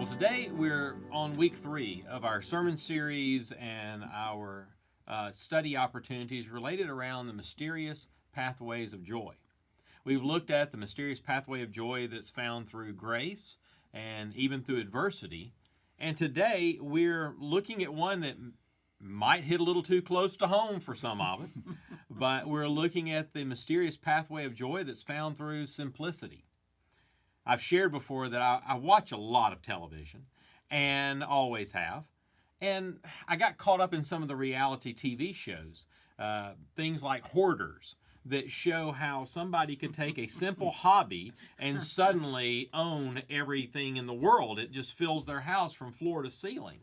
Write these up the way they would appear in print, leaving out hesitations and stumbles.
Well, today we're on week 3 of our sermon series and our study opportunities related around the mysterious pathways of joy. We've looked at the mysterious pathway of joy that's found through grace and even through adversity. And today we're looking at one that might hit a little too close to home for some of us, but we're looking at the mysterious pathway of joy that's found through simplicity. I've shared before that I watch a lot of television and always have. And I got caught up in some of the reality TV shows, things like Hoarders, that show how somebody could take a simple hobby and suddenly own everything in the world. It just fills their house from floor to ceiling.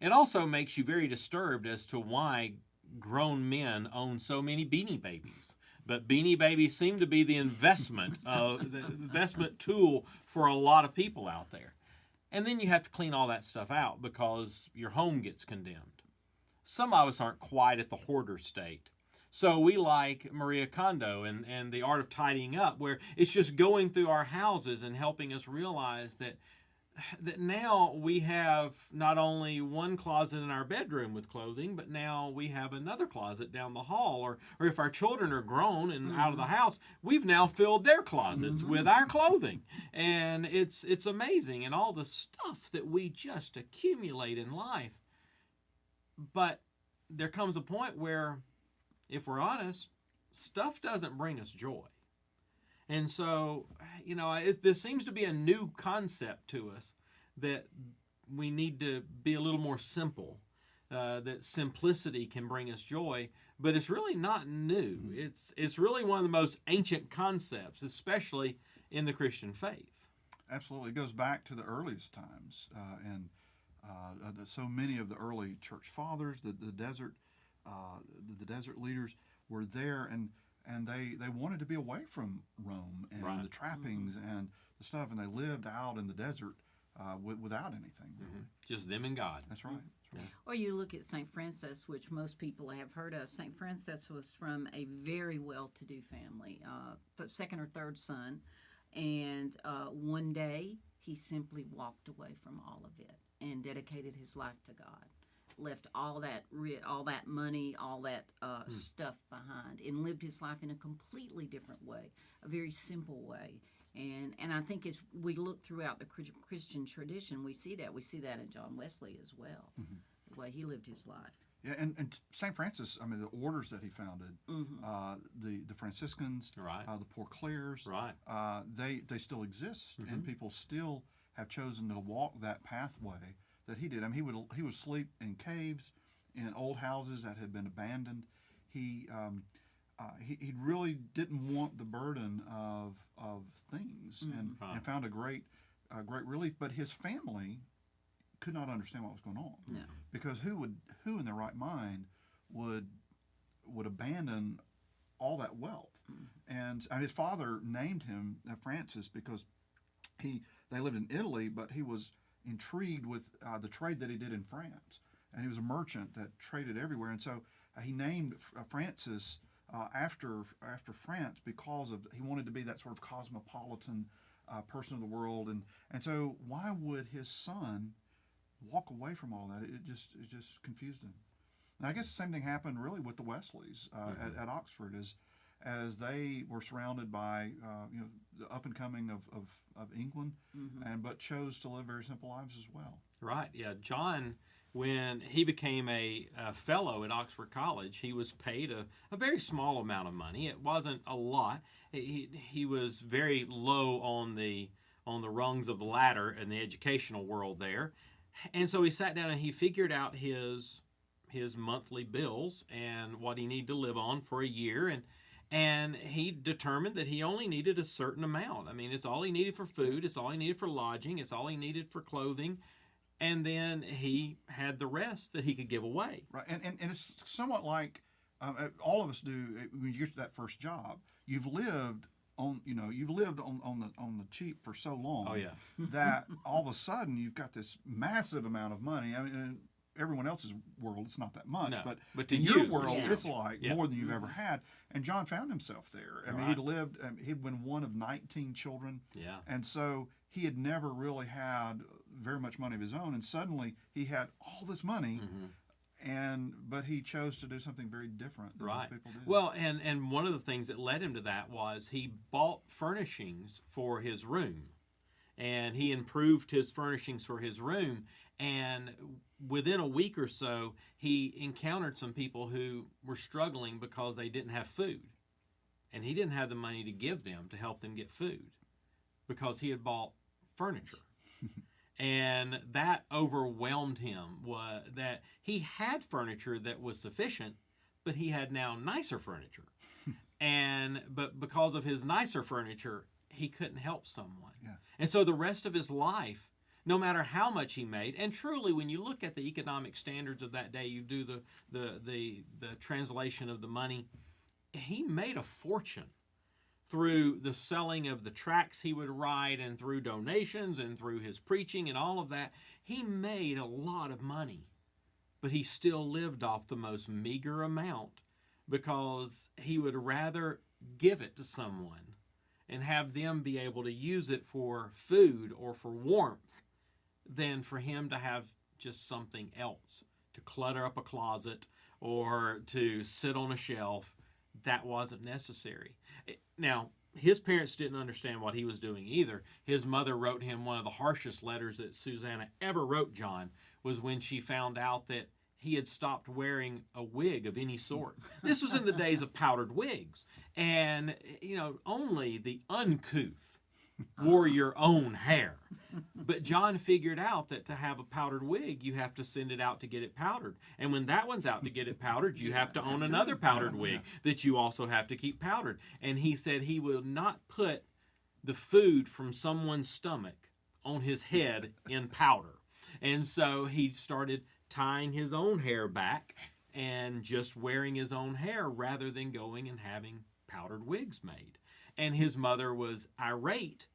It also makes you very disturbed as to why grown men own so many Beanie Babies. But Beanie Babies seem to be the investment tool for a lot of people out there. And then you have to clean all that stuff out because your home gets condemned. Some of us aren't quite at the hoarder state. So we like Maria Kondo and the art of tidying up, where it's just going through our houses and helping us realize that now we have not only one closet in our bedroom with clothing, but now we have another closet down the hall. Or if our children are grown and out of the house, we've now filled their closets with our clothing. And it's amazing, and all the stuff that we just accumulate in life. But there comes a point where, if we're honest, stuff doesn't bring us joy. And so, this seems to be a new concept to us, that we need to be a little more simple, that simplicity can bring us joy, but it's really not new. It's really one of the most ancient concepts, especially in the Christian faith. Absolutely. It goes back to the earliest times, and so many of the early church fathers, the desert leaders were there, and they wanted to be away from Rome and Right. the trappings and the stuff, and they lived out in the desert without anything. Really. Just them and God. That's right. Or you look at St. Francis, which most people have heard of. St. Francis was from a very well-to-do family, second or third son, and one day he simply walked away from all of it and dedicated his life to God. Left all that money, all that stuff behind, and lived his life in a completely different way, a very simple way. And I think as we look throughout the Christian tradition, we see that. We see that in John Wesley as well, the way he lived his life. Yeah, and St. Francis, I mean, the orders that he founded, the Franciscans, Right. The Poor Clares, Right. They still exist, and people still have chosen to walk that pathway that he did. I mean, he would sleep in caves, in old houses that had been abandoned. He really didn't want the burden of things, and found a great relief. But his family could not understand what was going on, because who in their right mind would abandon all that wealth? And his father named him Francis because they lived in Italy, but he was intrigued with the trade that he did in France, and he was a merchant that traded everywhere, and so he named Francis after France because he wanted to be that sort of cosmopolitan person of the world, and so why would his son walk away from all that? It just confused him. And I guess the same thing happened really with the Wesleys at Oxford, as they were surrounded by the up and coming of England, but chose to live very simple lives as well. Right, yeah. John, when he became a fellow at Oxford College, he was paid a very small amount of money. It wasn't a lot. He was very low on the rungs of the ladder in the educational world there. And so he sat down and he figured out his monthly bills and what he needed to live on for a year, and he determined that he only needed a certain amount. I mean, it's all he needed for food, it's all he needed for lodging, it's all he needed for clothing, and then he had the rest that he could give away. Right, and it's somewhat like all of us do when you get to that first job. You've lived on the cheap for so long. Oh, yeah. That all of a sudden you've got this massive amount of money. I mean, in everyone else's world, it's not that much, No, but to in your you, world, yeah. it's like Yeah. more than you've ever had. And John found himself there. I mean, Right. he'd been one of 19 children, Yeah. and so he had never really had very much money of his own, and suddenly he had all this money, but he chose to do something very different than most people did. Well, and one of the things that led him to that was he bought furnishings for his room, and he improved his furnishings for his room, and within a week or so, he encountered some people who were struggling because they didn't have food, and he didn't have the money to give them to help them get food because he had bought furniture. And that overwhelmed him, that he had furniture that was sufficient, but he had now nicer furniture. But because of his nicer furniture, he couldn't help someone. Yeah. And so the rest of his life, no matter how much he made, and truly when you look at the economic standards of that day, you do the translation of the money, he made a fortune through the selling of the tracts he would write and through donations and through his preaching and all of that. He made a lot of money, but he still lived off the most meager amount because he would rather give it to someone and have them be able to use it for food or for warmth than for him to have just something else, to clutter up a closet or to sit on a shelf. That wasn't necessary. Now, his parents didn't understand what he was doing either. His mother wrote him one of the harshest letters that Susanna ever wrote John, was when she found out that he had stopped wearing a wig of any sort. This was in the days of powdered wigs. And, only the uncouth wore your own hair. But John figured out that to have a powdered wig, you have to send it out to get it powdered. And when that one's out to get it powdered, you have to own another powdered wig that you also have to keep powdered. And he said he will not put the food from someone's stomach on his head in powder. And so he started tying his own hair back and just wearing his own hair rather than going and having powdered wigs made. And his mother was irate,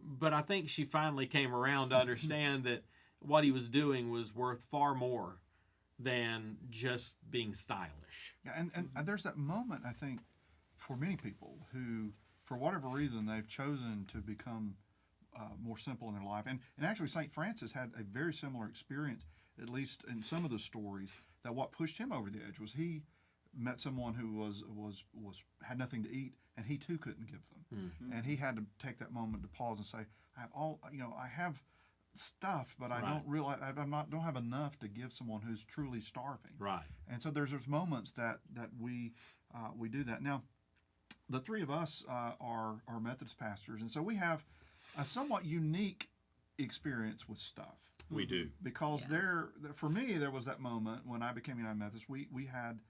but I think she finally came around to understand that what he was doing was worth far more than just being stylish. Yeah, and there's that moment, I think, for many people who, for whatever reason, they've chosen to become more simple in their life. And actually, St. Francis had a very similar experience, at least in some of the stories, that what pushed him over the edge was he met someone who had nothing to eat, and he too couldn't give them, and he had to take that moment to pause and say, I have stuff, but I don't realize don't have enough to give someone who's truly starving. Right. And so there's moments that we do that. Now, the three of us are Methodist pastors, and so we have a somewhat unique experience with stuff. We do. Because for me, there was that moment when I became United Methodist. We had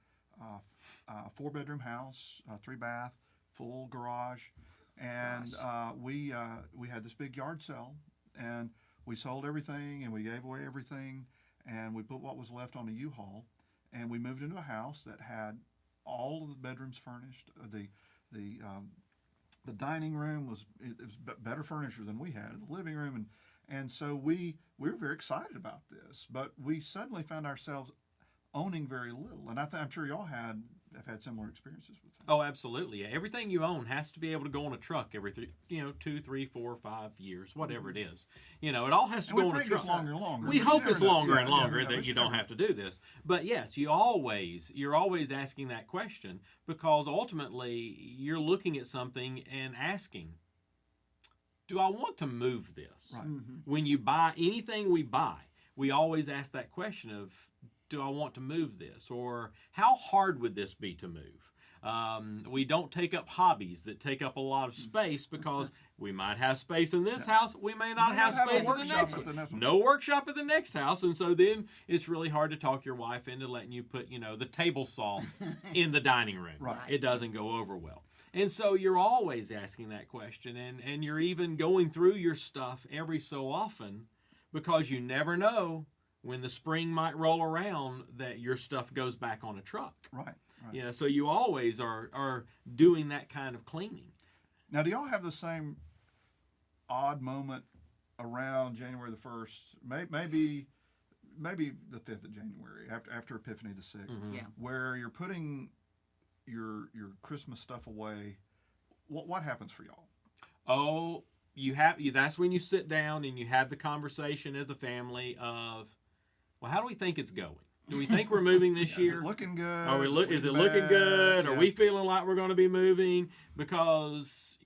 a 4-bedroom house, 3-bath, full garage, and we had this big yard sale, and we sold everything, and we gave away everything, and we put what was left on a U-Haul, and we moved into a house that had all of the bedrooms furnished. The dining room was better furniture than we had. The living room, and so we were very excited about this, but we suddenly found ourselves owning very little, and I'm sure y'all have had similar experiences with that. Oh, absolutely. Everything you own has to be able to go on a truck every 2, 3, 4, 5 years, whatever it is. It all has to go on a truck. Longer and longer. We hope it's longer and longer that you don't have to do this. But yes, you're always asking that question because ultimately you're looking at something and asking, do I want to move this? Right. Mm-hmm. When you buy anything we buy, we always ask that question of, do I want to move this? Or how hard would this be to move? We don't take up hobbies that take up a lot of space because we might have space in this house. We may not have space in the next one. No workshop at the next house. And so then it's really hard to talk your wife into letting you put, the table saw in the dining room. Right. It doesn't go over well. And so you're always asking that question. And you're even going through your stuff every so often because you never know when the spring might roll around that your stuff goes back on a truck. Right. So you always are doing that kind of cleaning. Now, do y'all have the same odd moment around January the 1st, maybe the 5th of January, after Epiphany the 6th, where you're putting your Christmas stuff away? What happens for y'all? Oh, that's when you sit down and you have the conversation as a family of, well, how do we think it's going? Do we think we're moving this Is year? it looking good? Are we is it bad? looking good? Yeah. Are we feeling like we're going to be moving? Because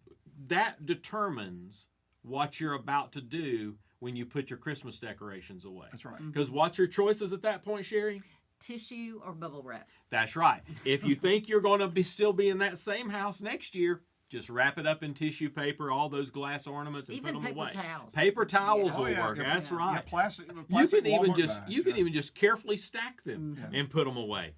that determines what you're about to do when you put your Christmas decorations away. That's right. Because what's your choices at that point, Sherry? Tissue or bubble wrap. That's right. If you think you're going to still be in that same house next year, just wrap it up in tissue paper, all those glass ornaments, and Even put them paper away. towels. Paper towels Yeah. will Oh, yeah, work. yeah, That's yeah, right. plastic You can even Walmart just bags, you can yeah. even just carefully stack them Mm-hmm. and put them away.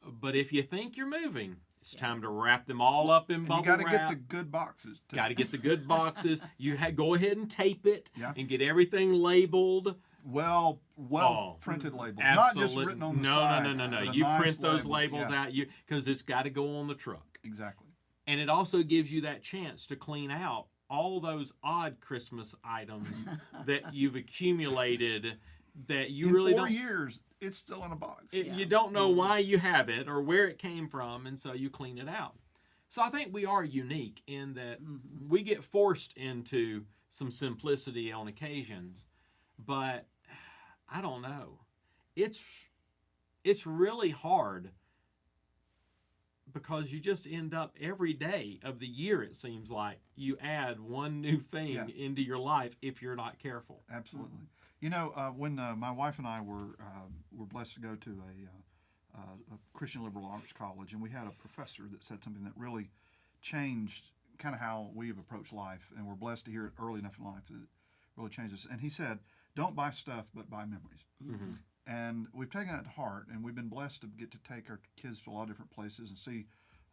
But if you think you're moving, it's time to wrap them all up in And bubble you got to wrap. get the good boxes. Too. Got to get the good boxes. You go ahead and tape it Yeah. and get everything labeled. well Oh, printed labels, Absolutely. not just written on the no, side. No, no, no, but no. a You nice print those label. labels Yeah, out because it's got to go on the truck. Exactly. And it also gives you that chance to clean out all those odd Christmas items that you've accumulated that you In really 4 don't. years, it's still in a box. You don't know why you have it or where it came from, and so you clean it out. So I think we are unique in that we get forced into some simplicity on occasions, but I don't know. It's really hard because you just end up every day of the year, it seems like, you add one new thing Yeah. into your life if you're not careful. Absolutely. You know, when my wife and I were blessed to go to a Christian liberal arts college, and we had a professor that said something that really changed kind of how we have approached life, and we're blessed to hear it early enough in life that it really changed us. And he said, "Don't buy stuff, but buy memories." Mm-hmm. And we've taken that to heart, and we've been blessed to get to take our kids to a lot of different places and see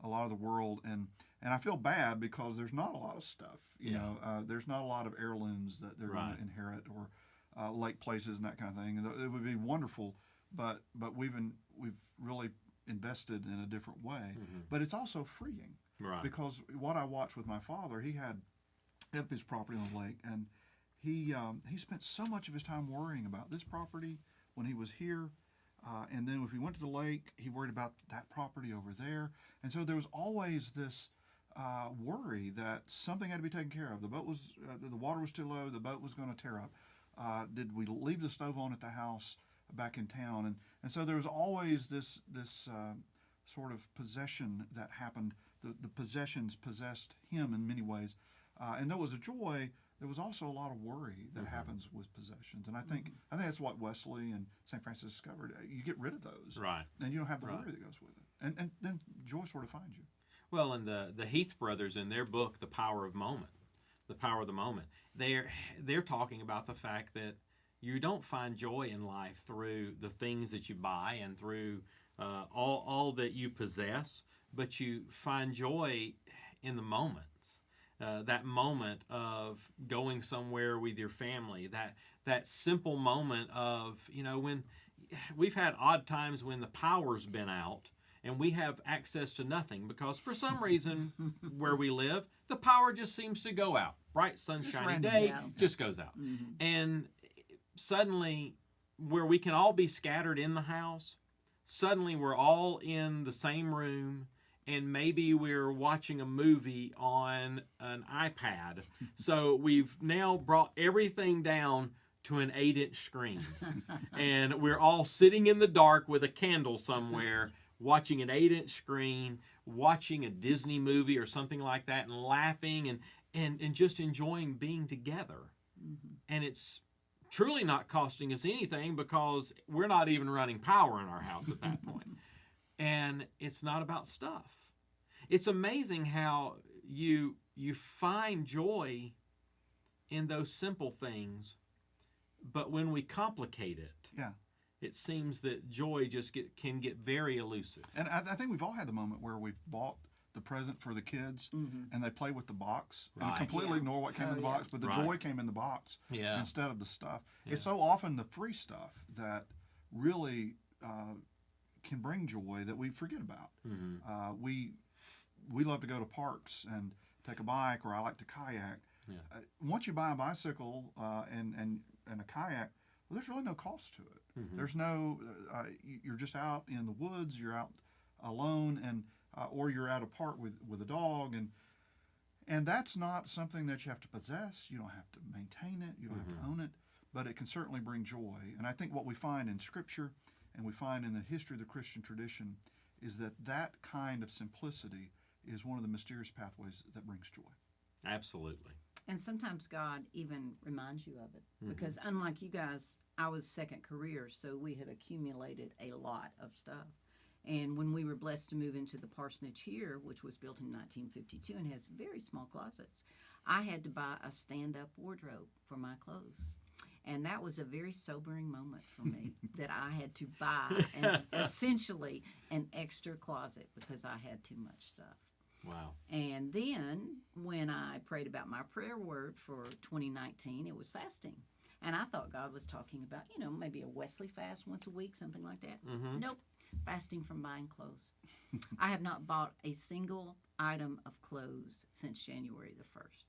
a lot of the world. And I feel bad because there's not a lot of stuff. You Yeah. know, there's not a lot of heirlooms that they're going Right. to inherit or lake places and that kind of thing. And it would be wonderful, but we've really invested in a different way. Mm-hmm. But it's also freeing Right. because what I watched with my father, he had his property on the lake, and he spent so much of his time worrying about this property when he was here, and then if he went to the lake, he worried about that property over there, and so there was always this worry that something had to be taken care of. The boat was the water was too low. The boat was going to tear up. Did we leave the stove on at the house back in town? And so there was always this sort of possession that happened. The possessions possessed him in many ways, and there was a joy. There was also a lot of worry that happens with possessions, and I think that's what Wesley and St. Francis discovered. You get rid of those, Right. and you don't have the Right. worry that goes with it, and then joy sort of finds you. Well, and the Heath brothers in their book, The Power of the Moment, they're talking about the fact that you don't find joy in life through the things that you buy and through all that you possess, but you find joy in the moments. That moment of going somewhere with your family, that simple moment of, when we've had odd times when the power's been out and we have access to nothing because for some reason where we live, the power just seems to go out. Bright sunshiny random. day, Yeah. just goes out. And suddenly where we can all be scattered in the house, suddenly we're all in the same room and maybe we're watching a movie on an iPad. So we've now brought everything down to an 8-inch screen. And we're all sitting in the dark with a candle somewhere, watching an 8-inch screen, watching a Disney movie or something like that, and laughing and just enjoying being together. And it's truly not costing us anything because we're not even running power in our house at that point. And it's not about stuff. It's amazing how you find joy in those simple things, but when we complicate it, Yeah. it seems that joy just can get very elusive. And I think we've all had the moment where we've bought the present for the kids and they play with the box and Right. completely Yeah. ignore what came in the box, but the Right. joy came in the box Yeah. instead of the stuff. Yeah. It's so often the free stuff that really can bring joy that we forget about. We love to go to parks and take a bike, or I like to kayak. Yeah. Once you buy a bicycle and a kayak, well, there's really no cost to it. There's no, you're just out in the woods, you're out alone, and or you're at a park with a dog, And that's not something that you have to possess. You don't have to maintain it. You don't have to own it. But it can certainly bring joy. And I think what we find in Scripture and we find in the history of the Christian tradition is that that kind of simplicity is one of the mysterious pathways that brings joy. Absolutely. And sometimes God even reminds you of it. Because unlike you guys, I was second career, so we had accumulated a lot of stuff. And when we were blessed to move into the parsonage here, which was built in 1952 and has very small closets, I had to buy a stand-up wardrobe for my clothes. And that was a very sobering moment for me that I had to buy essentially an extra closet because I had too much stuff. Wow. And then when I prayed about my prayer word for 2019, it was fasting. And I thought God was talking about, maybe a Wesley fast once a week, something like that. Nope. Fasting from buying clothes. I have not bought a single item of clothes since January the 1st.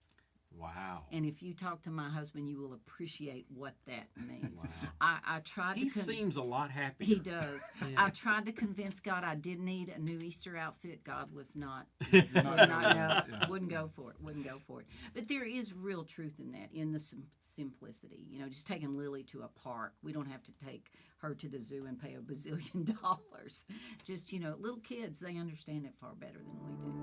Wow. And if you talk to my husband, you will appreciate what that means. Wow. I tried to... He seems a lot happier. He does. Yeah. I tried to convince God I did need a new Easter outfit. God was not... wouldn't go for it. But there is real truth in that, in the simplicity. Just taking Lily to a park. We don't have to take her to the zoo and pay $1 bazillion. Just, little kids, they understand it far better than we do.